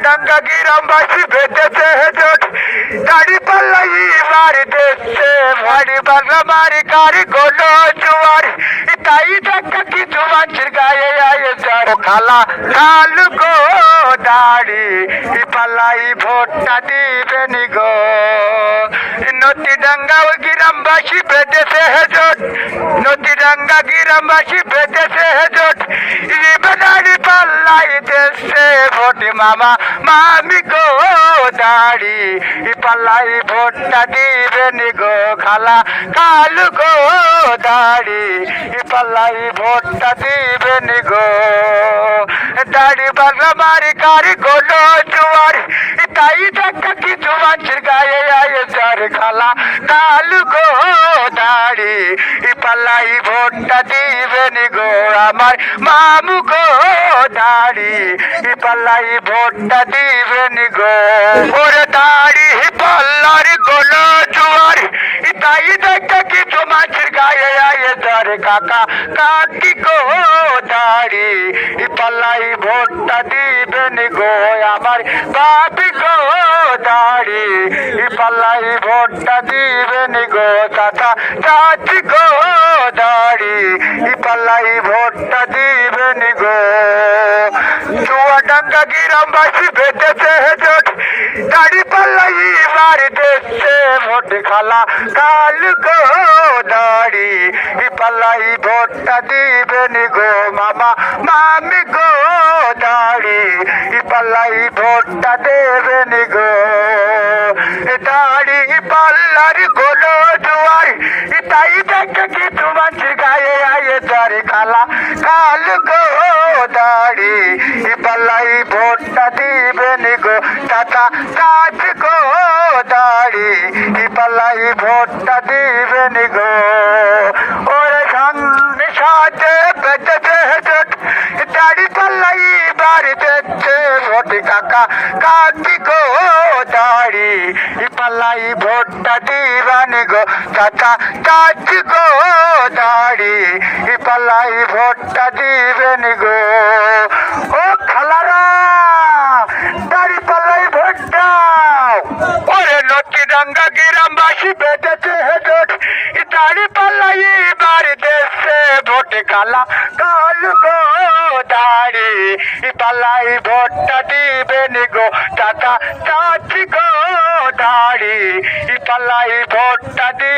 চুয়াডাঙ্গা গ্রামবাসী বেঁধেছে জোট, দাড়ি পাল্লাই মারি দিচ্ছে ভারী বাংলা মারি কারি গোলো জোয়ার, তাই দেখা কিছু মানুষের গায়ে আয়ে যার খালা কালু গো দাড়ি পাল্লাই ভোটটা দিবেন গো। নদীডাঙ্গা গ্রামবাসী বেঁধেছে জোট, নদীডাঙ্গা গ্রামবাসী বেঁধেছে জোট, দাড়ি পাল্লাই দেশে ভোট মামা মামি গো দাড়ি পাল্লাই ভোটটা দিবেন গো খালা কালু গো দাড়ি পাল্লাই ভোটটা দিবেন গো। দাড়ি বাংলা মারি কারি গোলো জোয়ার, তাই দেখা কিছু মানুষের গায়ে আয়ে যার খালা কালু গো দাড়ি পাল্লাই ভোটটা দিবেন গো আমার মামু গো দাড়ি পাল্লাই ভোটটা দিবেন গো। ওরে দাড়ি পাল্লার গোলো জোয়ার, তাই দেখা কিছু মানুষের গায়ে আয়ে যার কাকা কাকি গো দাড়ি পাল্লাই ভোটটা দিবেন গো আমার বাপি গো দাড়ি পাল্লাই ভোটটা দিবেন গো চাচা চাচি গো দাড়ি পাল্লাই ভোটটা দিবেন গো। চুয়াডাঙ্গা গ্রামবাসী বেঁধেছে জোট, দাড়ি পাল্লাই মারি দিচ্ছে ভোট খালা কালু গো দাড়ি পাল্লাই ভোটটা দিবেন গো মামা মামি গো দাড়ি পাল্লাই ভোটটা দেবেন গো। দাড়ি পাল্লার গোলো জোয়ার, তাই দেখে কিছু মানুষের গায়ে আয়ে যার খালা কালু গো দাড়ি পাল্লাই ভোটটা দিবেন গো চাচা চাচি গো দাড়ি পাল্লাই ভোটটা দিবেন গো। ওরে সামনে সাথে বেঁচেছে জোট, দাড়ি পাল্লাই বাড়ি দিচ্ছে ভোট কাকা কাকি গো দাড়ি পাল্লাই ভোটটা দিবেন গো চাচা চাচি গো দাড়ি পাল্লাই ভোটটা দিবেন গো। ও খালারা দাড়ি পাল্লাই ভোট দাও। ওরে নদীডাঙ্গা গ্রামবাসী বেঁধেছে জোট, দাড়ি পাল্লাই বাড়ি দিচ্ছে ভোট খালা কালু গো দাড়ি পাল্লাই ভোটটা দিবেন গো চাচা চাচি গো দাড়ি পাল্লাই ভোটটা দি